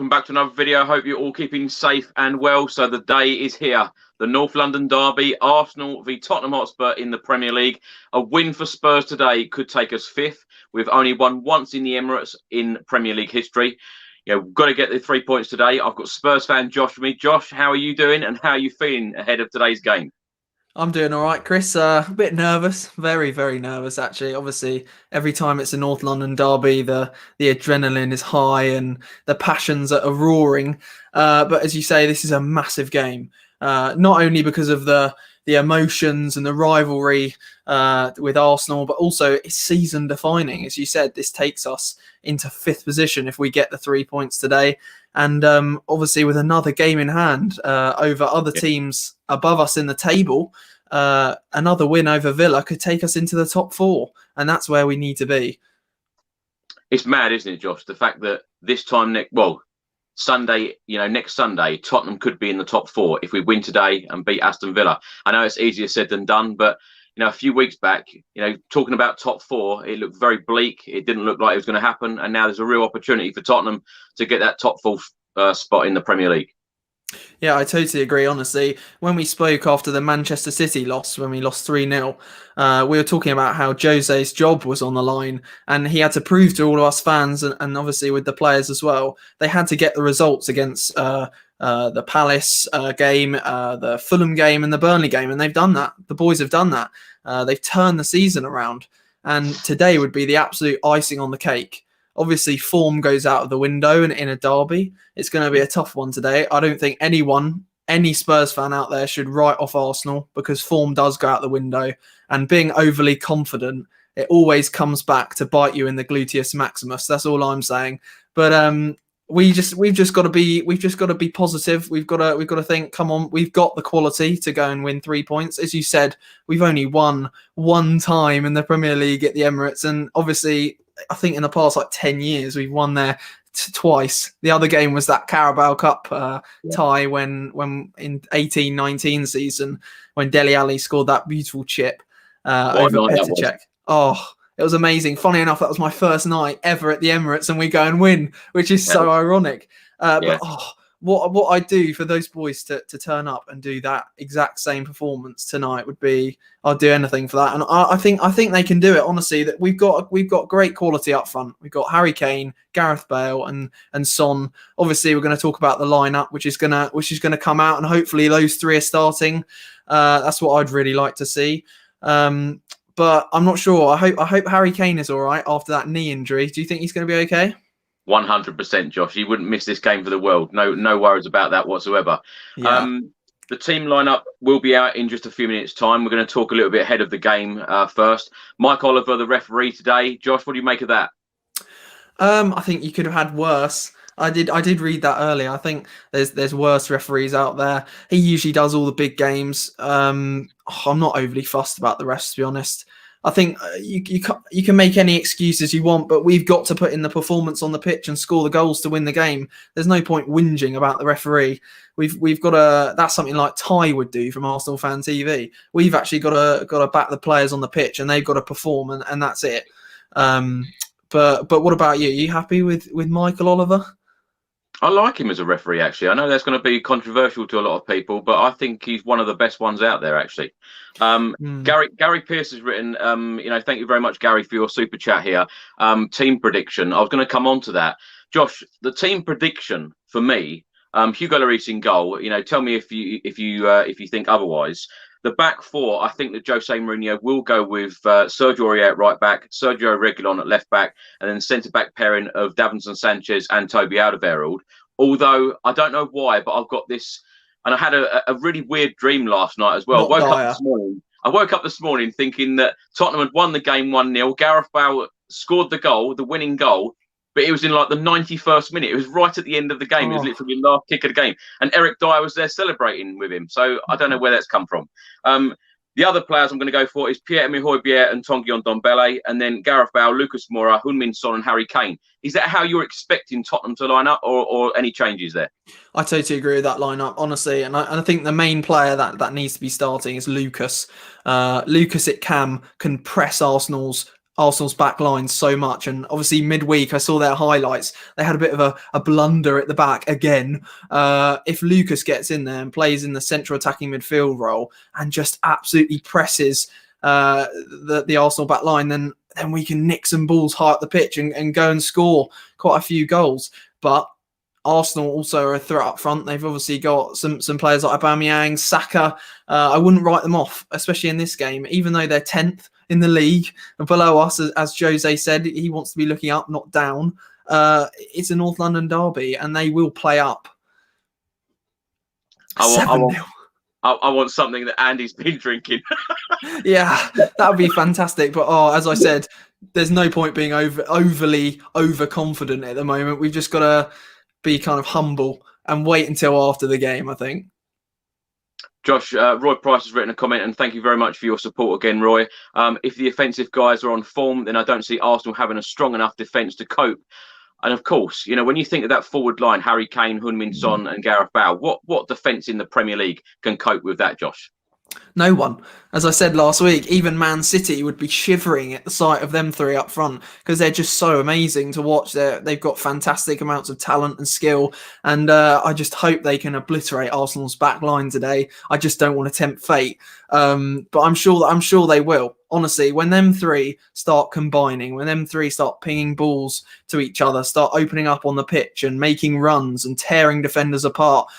welcome back to another video. Hope you're all keeping safe and well. So the day is here. The North London derby, Arsenal v Tottenham Hotspur in the Premier League. A win for Spurs today could take us fifth. We've only won once in the Emirates in Premier League history. We've got to get the 3 points today. I've got Spurs fan Josh with me. Josh, how are you doing and how are you feeling ahead of today's game? I'm doing all right, Chris. A bit nervous, very, very nervous, actually. Obviously, every time it's a North London derby, the adrenaline is high and the passions are roaring. But as you say, this is a massive game. Not only because of the emotions and the rivalry with Arsenal, but also it's season defining. As you said, this takes us into fifth position if we get the 3 points today. And obviously with another game in hand over other teams above us in the table, another win over Villa could take us into the top four. And that's where we need to be. It's mad, isn't it, Josh? The fact that this time, Sunday, next Sunday, Tottenham could be in the top four if we win today and beat Aston Villa. I know it's easier said than done, but a few weeks back, talking about top four, it looked very bleak. It didn't look like it was going to happen, and now there's a real opportunity for Tottenham to get that top four spot in the Premier League. Yeah, I totally agree, honestly. When we spoke after the Manchester City loss, when we lost 3-0, we were talking about how Jose's job was on the line and he had to prove to all of us fans and obviously with the players as well, they had to get the results against the Palace game, the Fulham game and the Burnley game. And they've done that. The boys have done that. They've turned the season around. And today would be the absolute icing on the cake. Obviously, form goes out of the window and in a derby. It's going to be a tough one today. I don't think any Spurs fan out there should write off Arsenal because form does go out the window. And being overly confident, it always comes back to bite you in the gluteus maximus. That's all I'm saying. But we've just got to be positive. We've got to think, come on, we've got the quality to go and win 3 points. As you said, we've only won one time in the Premier League at the Emirates, and obviously, I think in the past 10 years we've won there twice. The other game was that Carabao Cup tie when in 18-19 season when Dele Alli scored that beautiful chip over Petr Cech. Oh, it was amazing. Funny enough, that was my first night ever at the Emirates and we go and win, which is so ironic. But what I'd do for those boys to turn up and do that exact same performance tonight would be, I'd do anything for that. And I think they can do it, honestly. That we've got great quality up front. We've got Harry Kane, Gareth Bale and Son. Obviously we're going to talk about the lineup, which is gonna come out, and hopefully those three are starting. That's what I'd really like to see. But I'm not sure. I hope Harry Kane is all right after that knee injury. Do you think he's going to be okay? 100%, Josh. You wouldn't miss this game for the world. No worries about that whatsoever. Yeah. The team lineup will be out in just a few minutes' time. We're going to talk a little bit ahead of the game first. Mike Oliver, the referee today. Josh, what do you make of that? I think you could have had worse. I did read that earlier. I think there's worse referees out there. He usually does all the big games. I'm not overly fussed about the rest, to be honest. I think you can make any excuses you want, but we've got to put in the performance on the pitch and score the goals to win the game. There's no point whinging about the referee. We've got to. That's something like Ty would do from Arsenal Fan TV. We've actually got to back the players on the pitch, and they've got to perform, and that's it. But what about you? Are you happy with Michael Oliver? I like him as a referee, actually. I know that's going to be controversial to a lot of people, but I think he's one of the best ones out there, actually. Gary Pierce has written, thank you very much, Gary, for your super chat here. Team prediction. I was going to come on to that. Josh, the team prediction for me, Hugo Lloris in goal. Tell me if you think otherwise. The back four, I think that Jose Mourinho will go with Sergio Aurier at right back, Sergio Reguilon at left back, and then centre-back pairing of Davinson Sanchez and Toby Alderweireld. Although, I don't know why, but I've got this, and I had a really weird dream last night as well. I woke up this morning thinking that Tottenham had won the game 1-0. Gareth Bale scored the winning goal, but it was in like the 91st minute. It was right at the end of the game. It was literally the last kick of the game. And Eric Dyer was there celebrating with him. So I don't know where that's come from. The other players I'm going to go for is Pierre-Emile Højbjerg and Tanguy Ndombele, and then Gareth Bale, Lucas Moura, Heung-min Son and Harry Kane. Is that how you're expecting Tottenham to line up, or any changes there? I totally agree with that lineup, honestly. And I think the main player that needs to be starting is Lucas. Lucas at Cam can press Arsenal's Arsenal's back line so much. And obviously midweek, I saw their highlights. They had a bit of a blunder at the back again. If Lucas gets in there and plays in the central attacking midfield role and just absolutely presses the Arsenal back line, then we can nick some balls high up the pitch and go and score quite a few goals. But Arsenal also are a threat up front. They've obviously got some players like Aubameyang, Saka. I wouldn't write them off, especially in this game, even though they're 10th in the league and below us. As Jose said, he wants to be looking up, not down. It's a North London derby, and they will play up. I want something that Andy's been drinking. Yeah, that would be fantastic. But as I said, there's no point being overly overconfident at the moment. We've just got to be kind of humble and wait until after the game, I think. Josh, Roy Price has written a comment, and thank you very much for your support again, Roy. If the offensive guys are on form, then I don't see Arsenal having a strong enough defence to cope. And of course, you know, when you think of that forward line, Harry Kane, Heung-min Son and Gareth Bale, what defence in the Premier League can cope with that, Josh? No one. As I said last week, even Man City would be shivering at the sight of them three up front because they're just so amazing to watch. They've got fantastic amounts of talent and skill, and I just hope they can obliterate Arsenal's back line today. I just don't want to tempt fate, but I'm sure they will. Honestly, when them three start combining, when them three start pinging balls to each other, start opening up on the pitch and making runs and tearing defenders apart,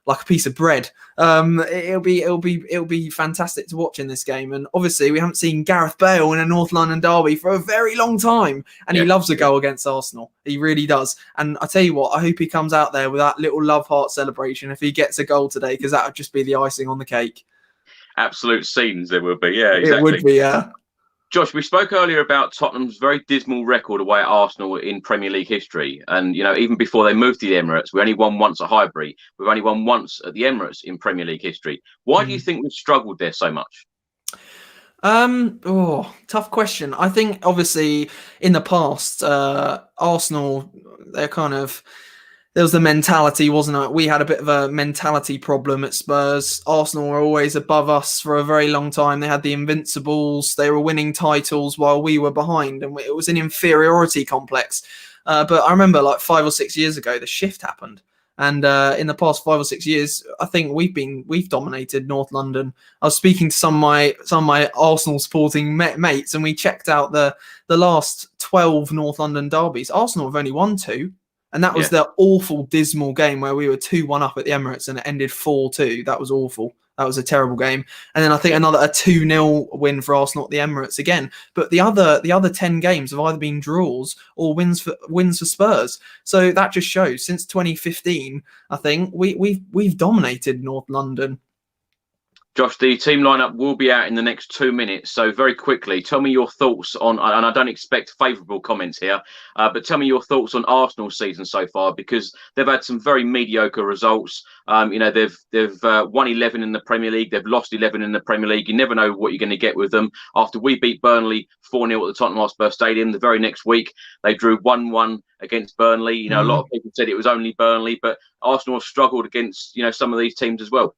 like a piece of bread. It'll be fantastic to watch in this game. And obviously we haven't seen Gareth Bale in a North London derby for a very long time. And he loves a goal against Arsenal. He really does. And I tell you what, I hope he comes out there with that little love heart celebration if he gets a goal today, because that would just be the icing on the cake. Absolute scenes there will be. Yeah, exactly. It would be, yeah. Josh, we spoke earlier about Tottenham's very dismal record away at Arsenal in Premier League history. And, you know, even before they moved to the Emirates, we only won once at Highbury. We've only won once at the Emirates in Premier League history. Why do you think we've struggled there so much? Tough question. I think, obviously, in the past, Arsenal, they're kind of... There was the mentality, wasn't it? We had a bit of a mentality problem at Spurs. Arsenal were always above us for a very long time. They had the Invincibles. They were winning titles while we were behind. And it was an inferiority complex. But I remember like 5 or 6 years ago, the shift happened. And in the past 5 or 6 years, I think we've dominated North London. I was speaking to some of my Arsenal supporting mates, and we checked out the last 12 North London derbies. Arsenal have only won 2. And that was the awful, dismal game where we were 2-1 up at the Emirates and it ended 4-2. That was awful. That was a terrible game. And then I think a 2-0 win for Arsenal at the Emirates again. But the other 10 games have either been draws or wins for Spurs. So that just shows since 2015, I think we've dominated North London. Josh, the team lineup will be out in the next 2 minutes. So very quickly, tell me your thoughts on, and I don't expect favourable comments here, but tell me your thoughts on Arsenal's season so far, because they've had some very mediocre results. You know, they've won 11 in the Premier League. They've lost 11 in the Premier League. You never know what you're going to get with them. After we beat Burnley 4-0 at the Tottenham Hotspur Stadium, the very next week, they drew 1-1 against Burnley. You know, a lot of people said it was only Burnley, but Arsenal have struggled against, you know, some of these teams as well.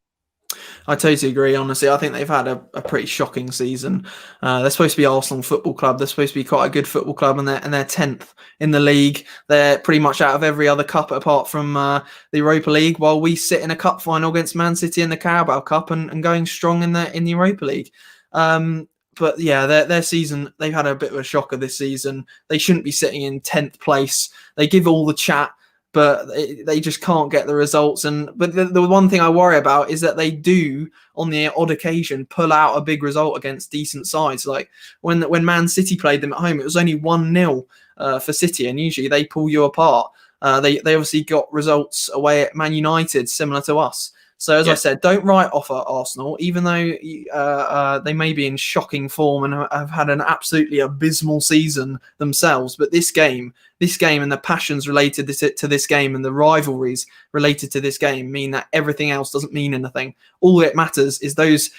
I totally agree, honestly. I think they've had a pretty shocking season. They're supposed to be Arsenal Football Club. They're supposed to be quite a good football club, and they're 10th in the league. They're pretty much out of every other cup apart from the Europa League, while we sit in a cup final against Man City in the Carabao Cup and going strong in the Europa League. But yeah, their season, they've had a bit of a shocker this season. They shouldn't be sitting in 10th place. They give all the chat, but they just can't get the results. But the one thing I worry about is that they do, on the odd occasion, pull out a big result against decent sides. Like when Man City played them at home, it was only 1-0 for City, and usually they pull you apart. They obviously got results away at Man United, similar to us. So as I said, don't write off at Arsenal, even though they may be in shocking form and have had an absolutely abysmal season themselves. But this game and the passions related to this game and the rivalries related to this game mean that everything else doesn't mean anything. All that matters is those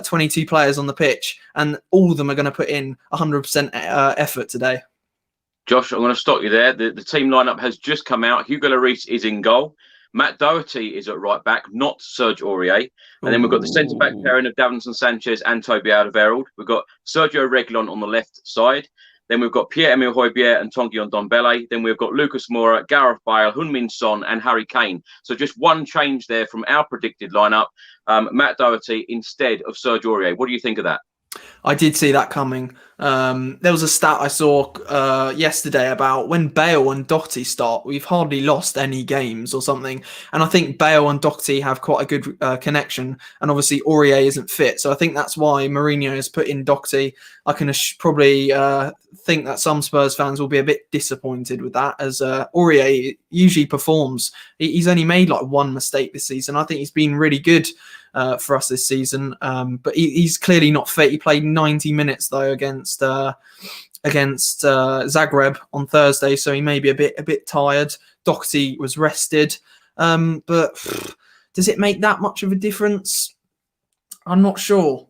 22 players on the pitch, and all of them are going to put in 100% effort today. Josh, I'm going to stop you there. The team lineup has just come out. Hugo Lloris is in goal. Matt Doherty is at right back, not Serge Aurier. And then we've got the centre-back pairing of Davinson Sanchez and Toby Alderweireld. We've got Sergio Reguilon on the left side. Then we've got Pierre-Emile Højbjerg and Tanguy Ndombele. Then we've got Lucas Moura, Gareth Bale, Heung-min Son and Harry Kane. So just one change there from our predicted lineup. Matt Doherty instead of Serge Aurier. What do you think of that? I did see that coming. There was a stat I saw yesterday about when Bale and Doherty start, we've hardly lost any games or something. And I think Bale and Doherty have quite a good connection. And obviously Aurier isn't fit. So I think that's why Mourinho has put in Doherty. I can probably think that some Spurs fans will be a bit disappointed with that, as Aurier usually performs. He's only made like one mistake this season. I think he's been really good for us this season, but he's clearly not fit. He played 90 minutes though against Zagreb on Thursday, so he may be a bit tired. Doherty was rested, but does it make that much of a difference? I'm not sure.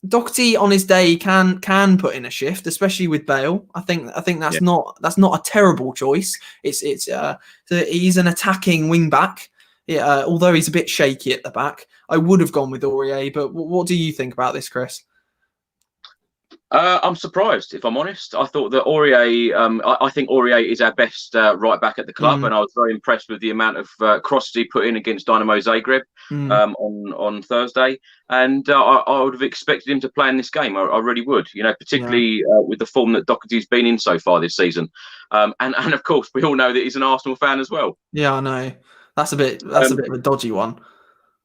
Doherty on his day can put in a shift, especially with Bale. I think that's not a terrible choice. He's an attacking wing back. Yeah, although he's a bit shaky at the back, I would have gone with Aurier. But what do you think about this, Chris? I'm surprised, if I'm honest. I thought that Aurier, I think Aurier is our best right back at the club, and I was very impressed with the amount of crosses he put in against Dynamo Zagreb on Thursday. And I would have expected him to play in this game. I really would, particularly with the form that Doherty's been in so far this season. And of course, we all know that he's an Arsenal fan as well. Yeah, I know. That's a bit of a dodgy one.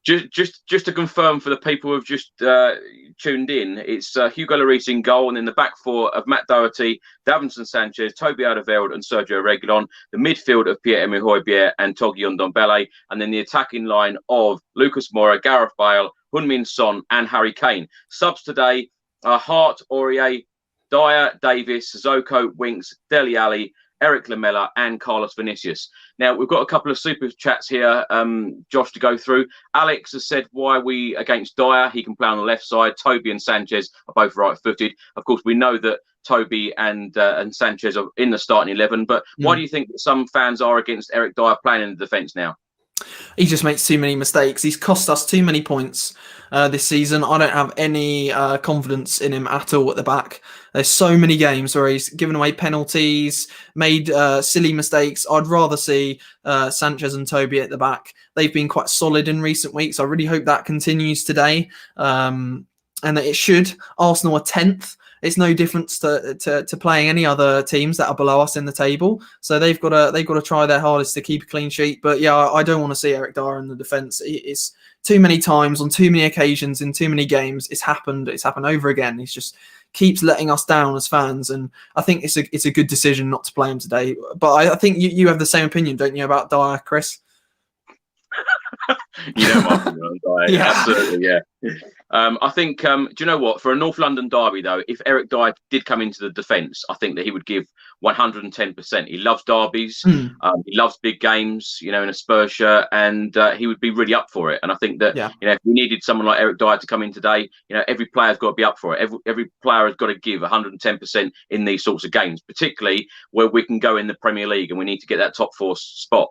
Just to confirm for the people who have just tuned in, it's Hugo Lloris in goal, and in the back four of Matt Doherty, Davinson Sanchez, Toby Alderweireld and Sergio Reguilon, the midfield of Pierre-Emile Højbjerg and Tanguy Ndombele, and then the attacking line of Lucas Moura, Gareth Bale, Heung-min Son and Harry Kane. Subs today are Hart, Aurier, Dyer, Davis, Sissoko, Winks, Dele Alli, Eric Lamela and Carlos Vinicius. Now, we've got a couple of super chats here, Josh, to go through. Alex has said, why are we against Dyer? He can play on the left side. Toby and Sanchez are both right-footed. Of course, we know that Toby and Sanchez are in the starting 11, but why do you think that some fans are against Eric Dyer playing in the defence now? He just makes too many mistakes. He's cost us too many points this season. I don't have any confidence in him at all at the back. There's so many games where he's given away penalties, made silly mistakes. I'd rather see Sanchez and Toby at the back. They've been quite solid in recent weeks. I really hope that continues today, and that it should. Arsenal are 10th. It's no difference to playing any other teams that are below us in the table. So they've got to try their hardest to keep a clean sheet. But yeah, I don't want to see Eric Dyer in the defence. It's too many times on too many occasions in too many games. It's happened over again. He's just keeps letting us down as fans, and I think it's a good decision not to play him today. But I think you have the same opinion, don't you, about Dyer, Chris? You know my opinion on Dyer. Yeah. Absolutely, yeah. I think, do you know what? For a North London derby, though, if Eric Dyer did come into the defence, I think that he would give 110%. He loves derbies. He loves big games, in a Spurs shirt, and he would be really up for it. And I think that, if we needed someone like Eric Dyer to come in today, every player's got to be up for it. Every player has got to give 110% in these sorts of games, particularly where we can go in the Premier League and we need to get that top 4 spot.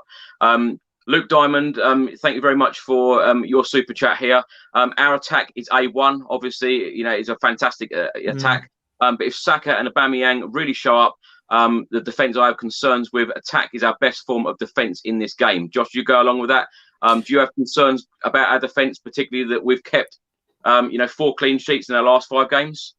Luke Diamond, thank you very much for your super chat here. Our attack is A1, obviously, it's a fantastic attack. But if Saka and Aubameyang really show up, the defence I have concerns with. Attack is our best form of defence in this game. Josh, do you go along with that? Do you have concerns about our defence, particularly that we've kept, 4 clean sheets in our last 5 games?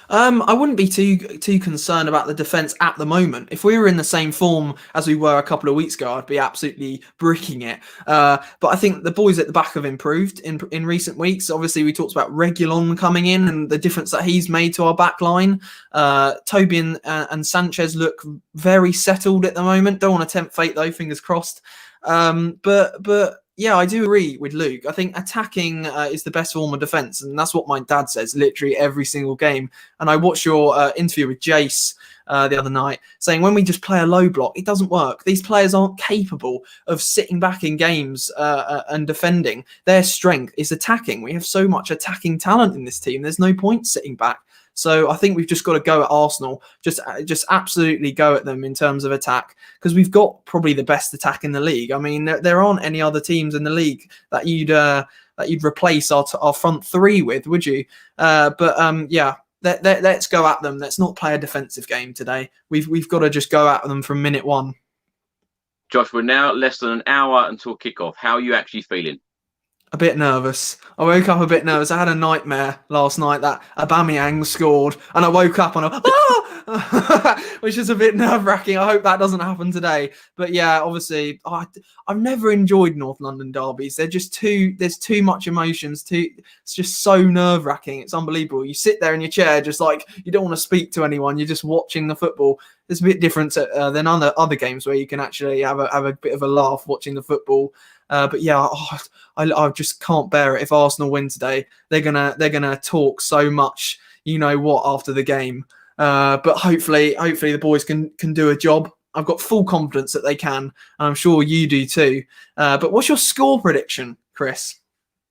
I wouldn't be too concerned about the defence at the moment. If we were in the same form as we were a couple of weeks ago, I'd be absolutely bricking it. But I think the boys at the back have improved in recent weeks. Obviously, we talked about Reguilon coming in and the difference that he's made to our back line. Toby and Sanchez look very settled at the moment. Don't want to tempt fate though, fingers crossed. But yeah, I do agree with Luke. I think attacking is the best form of defence, and that's what my dad says literally every single game. And I watched your interview with Jace the other night, saying when we just play a low block, it doesn't work. These players aren't capable of sitting back in games and defending. Their strength is attacking. We have so much attacking talent in this team. There's no point sitting back. So I think we've just got to go at Arsenal, just absolutely go at them in terms of attack, because we've got probably the best attack in the league. I mean, there aren't any other teams in the league that you'd replace our front three with, would you? Yeah. Let's go at them. Let's not play a defensive game today. We've got to just go at them from minute one. Josh, we're now less than an hour until kickoff. How are you actually feeling? A bit nervous. I woke up a bit nervous. I had a nightmare last night that Aubameyang scored, and I woke up and which is a bit nerve-wracking. I hope that doesn't happen today. But yeah, obviously, I've never enjoyed North London derbies. There's too much emotions. It's just so nerve-wracking. It's unbelievable. You sit there in your chair, just like you don't want to speak to anyone. You're just watching the football. It's a bit different than other games where you can actually have a bit of a laugh watching the football. But yeah, I just can't bear it. If Arsenal win today, they're gonna talk so much, you know what, after the game. But hopefully the boys can do a job. I've got full confidence that they can, and I'm sure you do too. But what's your score prediction, Chris?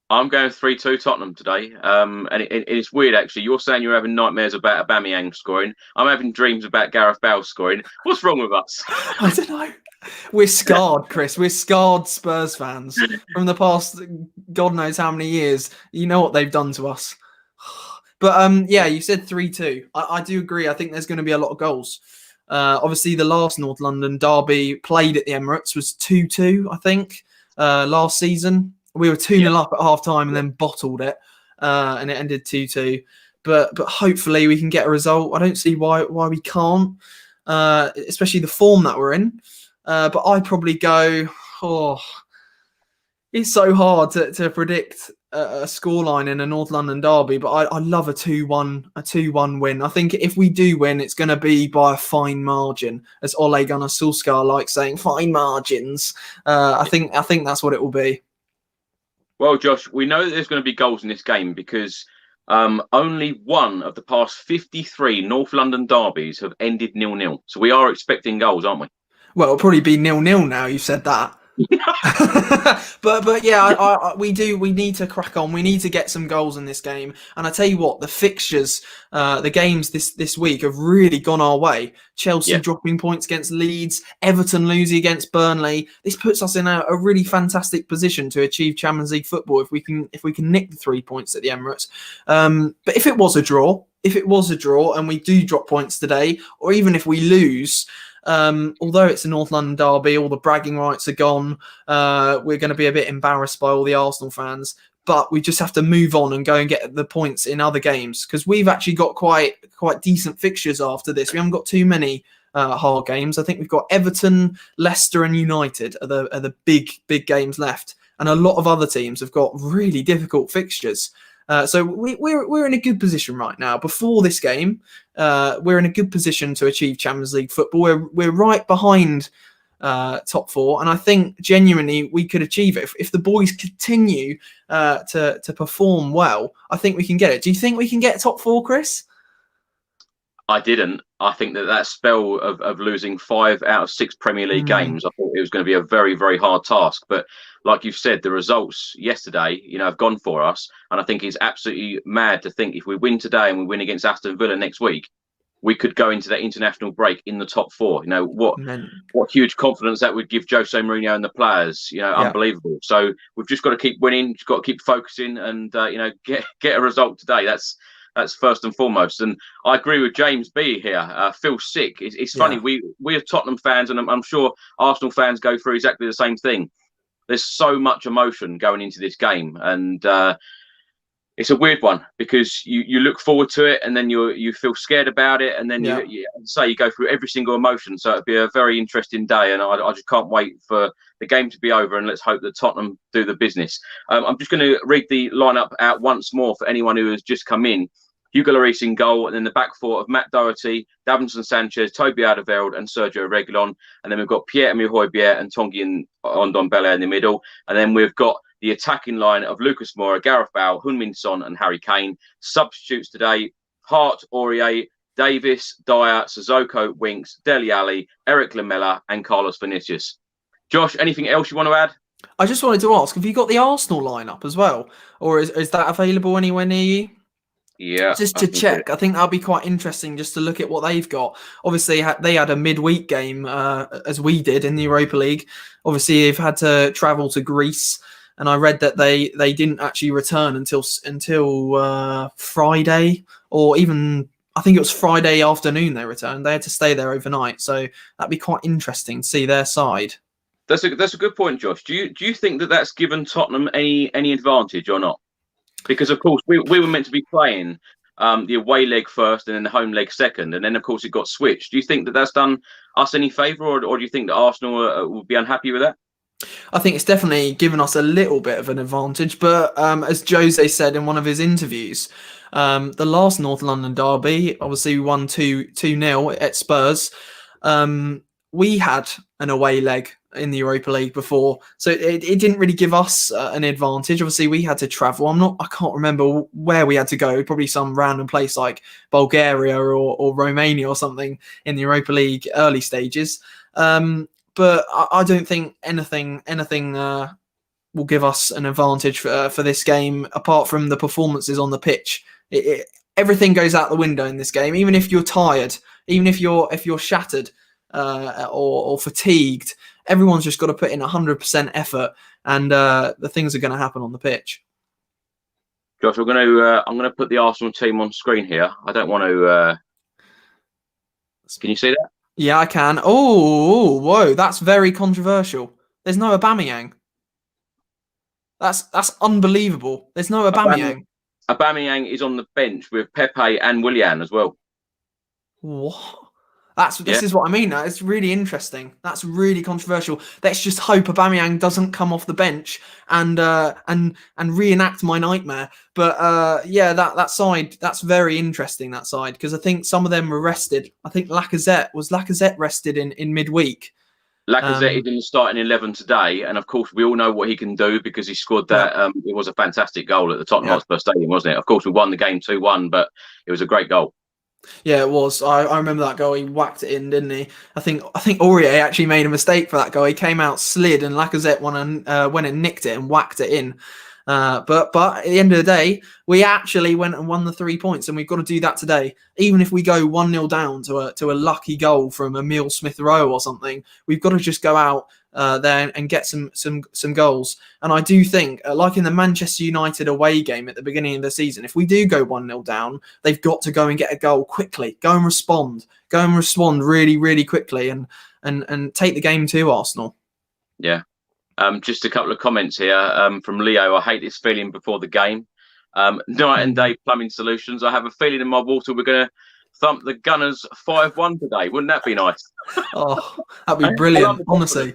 I'm going 3-2 Tottenham today. And it's weird, actually. You're saying you're having nightmares about Aubameyang scoring. I'm having dreams about Gareth Bale scoring. What's wrong with us? I don't know. We're scarred, Chris. We're scarred Spurs fans from the past God knows how many years. You know what they've done to us. But yeah, you said 3-2. I do agree. I think there's going to be a lot of goals. Obviously, the last North London derby played at the Emirates was 2-2, I think, last season. We were 2-0 up at half time and then bottled it, and it ended 2-2. But hopefully we can get a result. I don't see why we can't, especially the form that we're in. But I'd probably go, it's so hard to predict a scoreline in a North London derby, but I love a 2-1 win. I think if we do win, it's going to be by a fine margin, as Ole Gunnar Solskjaer likes saying, fine margins. I think that's what it will be. Well, Josh, we know that there's going to be goals in this game because only one of the past 53 North London derbies have ended 0-0. So we are expecting goals, aren't we? Well, it'll probably be 0-0 now. You said that. but yeah, we need to crack on. We need to get some goals in this game. And I tell you what, the fixtures, the games this week have really gone our way. Chelsea dropping points against Leeds, Everton losing against Burnley. This puts us in a really fantastic position to achieve Champions League football if we can nick the 3 points at the Emirates. But if it was a draw and we do drop points today, or even if we lose, although it's a North London derby, all the bragging rights are gone. We're going to be a bit embarrassed by all the Arsenal fans, but we just have to move on and go and get the points in other games, because we've actually got quite decent fixtures after this. We haven't got too many hard games. I think we've got Everton, Leicester, and United are the big games left, and a lot of other teams have got really difficult fixtures. So we're in a good position right now. Before this game, we're in a good position to achieve Champions League football. We're right behind top four, and I think genuinely we could achieve it if the boys continue to perform well. I think we can get it. Do you think we can get top four, Chris? I didn't. I think that spell of losing 5 out of 6 Premier League games, I thought it was going to be a very, very hard task. But like you've said, the results yesterday, have gone for us. And I think it's absolutely mad to think if we win today and we win against Aston Villa next week, we could go into that international break in the top 4. What huge confidence that would give Jose Mourinho and the players. Unbelievable. So we've just got to keep winning, just got to keep focusing, and get a result today. That's first and foremost. And I agree with James B here. Feel sick. It's funny. We are Tottenham fans, and I'm sure Arsenal fans go through exactly the same thing. There's so much emotion going into this game, and it's a weird one because you look forward to it, and then you feel scared about it, and then you go through every single emotion. So it'll be a very interesting day, and I just can't wait for the game to be over, and let's hope that Tottenham do the business. I'm just going to read the lineup out once more for anyone who has just come in. Hugo Lloris in goal, and then the back four of Matt Doherty, Davinson Sanchez, Toby Alderweireld, and Sergio Reguilon. And then we've got Pierre-Emile Højbjerg and Tanguy Ndombele in the middle. And then we've got the attacking line of Lucas Moura, Gareth Bale, Heung-min Son, and Harry Kane. Substitutes today: Hart, Aurier, Davis, Dyer, Sissoko, Winks, Dele Alli, Eric Lamela, and Carlos Vinicius. Josh, anything else you want to add? I just wanted to ask, have you got the Arsenal lineup as well? Or is that available anywhere near you? Yeah, just to check, I think that'll be quite interesting just to look at what they've got. Obviously, they had a midweek game, as we did in the Europa League. Obviously, they've had to travel to Greece, and I read that they didn't actually return until Friday, or even I think it was Friday afternoon they returned. They had to stay there overnight, so that'd be quite interesting to see their side. That's a good point, Josh. Do you think that that's given Tottenham any advantage or not? Because of course we were meant to be playing the away leg first and then the home leg second, and then of course it got switched. Do you think that that's done us any favour, or do you think that Arsenal would be unhappy with that? I think it's definitely given us a little bit of an advantage, but as Jose said in one of his interviews, the last North London derby, obviously we won 2-0 at Spurs. We had an away leg in the Europa League before, so it didn't really give us an advantage. Obviously, we had to travel. I can't remember where we had to go. Probably some random place like Bulgaria or Romania or something in the Europa League early stages. But I don't think anything will give us an advantage for this game apart from the performances on the pitch. Everything goes out the window in this game. Even if you're tired, even if you're shattered or fatigued, everyone's just got to put in 100% effort, and the things are going to happen on the pitch. Josh, I'm going to put the Arsenal team on screen here. I don't want to. Can you see that? Yeah, I can. Oh, whoa, that's very controversial. There's no Aubameyang. That's unbelievable. There's no Aubameyang. Aubameyang is on the bench with Pepe and Willian as well. What? This is what I mean. It's really interesting. That's really controversial. Let's just hope Aubameyang doesn't come off the bench and reenact my nightmare. But yeah, that side, that's very interesting. That side, because I think some of them were rested. I think Lacazette rested in midweek. Lacazette is in the starting 11 today, and of course we all know what he can do because he scored that. Yeah. It was a fantastic goal at the Tottenham Hotspur Stadium, wasn't it? Of course we won the game 2-1, but it was a great goal. Yeah, it was. I remember that goal. He whacked it in, didn't he? I think Aurier actually made a mistake for that goal. He came out, slid, and Lacazette went and nicked it and whacked it in. But at the end of the day, we actually went and won the 3 points, and we've got to do that today. Even if we go 1-0 down to a lucky goal from Emile Smith-Rowe or something, we've got to just go out there and get some goals. And I do think, like in the Manchester United away game at the beginning of the season, if we do go 1-0 down, they've got to go and get a goal quickly. Go and respond really, really quickly, and take the game to Arsenal. Yeah. Just a couple of comments here from Leo. I hate this feeling before the game. Night and day plumbing solutions. I have a feeling in my water we're going to thump the Gunners 5-1 today. Wouldn't that be nice? Oh, that'd be brilliant, honestly.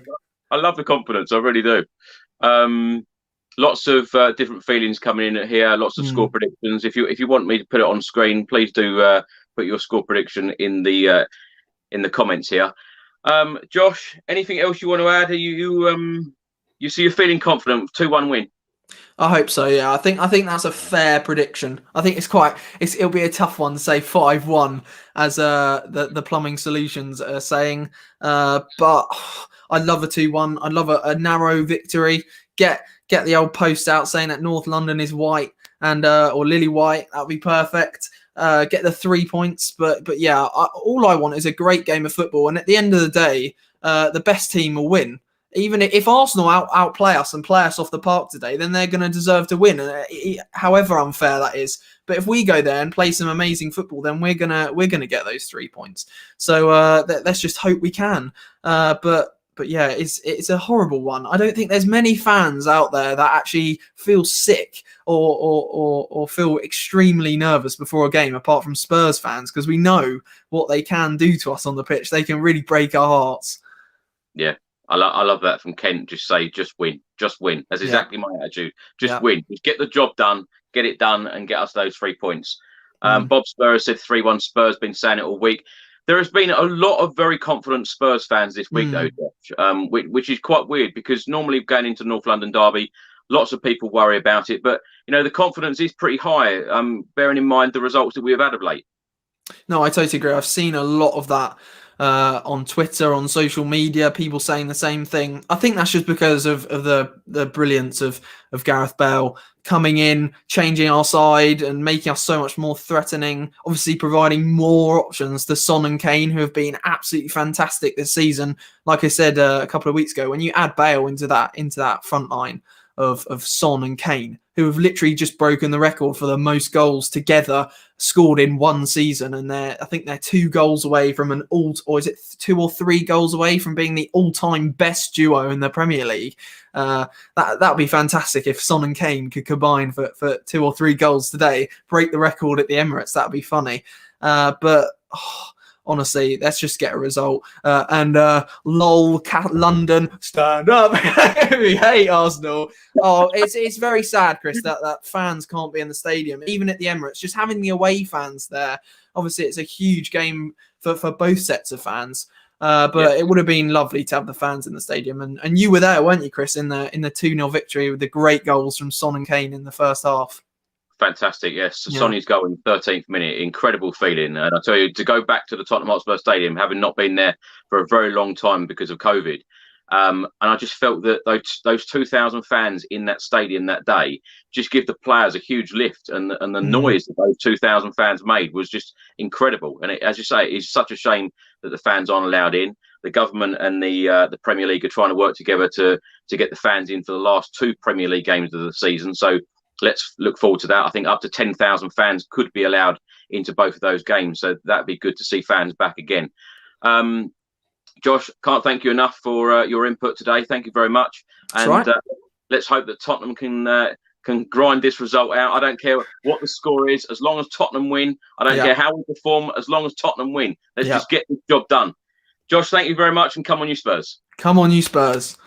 I love the confidence. I really do. Lots of different feelings coming in here. Lots of score predictions. If you want me to put it on screen, please do put your score prediction in the comments here. Josh, anything else you want to add? You see you're feeling confident. 2-1 win. I hope so. Yeah, I think that's a fair prediction. I think it'll be a tough one to say 5-1 as the plumbing solutions are saying. But I'd love a 2-1. I'd love a narrow victory. Get the old post out saying that North London is white and or lily white. That'd be perfect. Get the 3 points. But yeah, all I want is a great game of football. And at the end of the day, the best team will win. Even if Arsenal outplay us and play us off the park today, then they're going to deserve to win, however unfair that is. But if we go there and play some amazing football, then we're gonna get those 3 points. So let's just hope we can. But yeah, it's a horrible one. I don't think there's many fans out there that actually feel sick or feel extremely nervous before a game, apart from Spurs fans, because we know what they can do to us on the pitch. They can really break our hearts. Yeah. I love that from Kent. Just say, just win. That's exactly my attitude. Just win. Just get the job done, get it done, and get us those 3 points. Bob Spurs said 3-1 Spurs, been saying it all week. There has been a lot of very confident Spurs fans this week, though, Josh, which is quite weird because normally going into North London derby, lots of people worry about it. But, you know, the confidence is pretty high, bearing in mind the results that we have had of late. No, I totally agree. I've seen a lot of that. on Twitter, on social media, people saying the same thing. I think that's just because of the brilliance of Gareth Bale coming in, changing our side and making us so much more threatening, obviously providing more options to Son and Kane, who have been absolutely fantastic this season. Like I said a couple of weeks ago, when you add Bale into that front line of Son and Kane, who have literally just broken the record for the most goals together scored in one season, and I think they're 2 goals away from or is it 2 or 3 goals away from being the all-time best duo in the Premier League. That'd be fantastic if Son and Kane could combine for 2 or 3 goals today, break the record at the Emirates. That'd be funny. Honestly, let's just get a result. Lol, London, stand up. We hate Arsenal. Oh, it's very sad, Chris, that fans can't be in the stadium, even at the Emirates. Just having the away fans there. Obviously, it's a huge game for both sets of fans. But it would have been lovely to have the fans in the stadium. And you were there, weren't you, Chris, in the 2-0 victory with the great goals from Son and Kane in the first half? Fantastic, yes. Sonny's goal in the 13th minute, incredible feeling. And I tell you, to go back to the Tottenham Hotspur Stadium, having not been there for a very long time because of COVID, and I just felt that those 2,000 fans in that stadium that day just give the players a huge lift, and the noise that those 2,000 fans made was just incredible. And as you say, it's such a shame that the fans aren't allowed in. The government and the Premier League are trying to work together to get the fans in for the last 2 Premier League games of the season. So let's look forward to that. I think up to 10,000 fans could be allowed into both of those games. So that'd be good to see fans back again. Josh, can't thank you enough for your input today. Thank you very much. And let's hope that Tottenham can grind this result out. I don't care what the score is, as long as Tottenham win. I don't care how we perform, as long as Tottenham win. Let's just get the job done. Josh, thank you very much, and come on, you Spurs. Come on, you Spurs.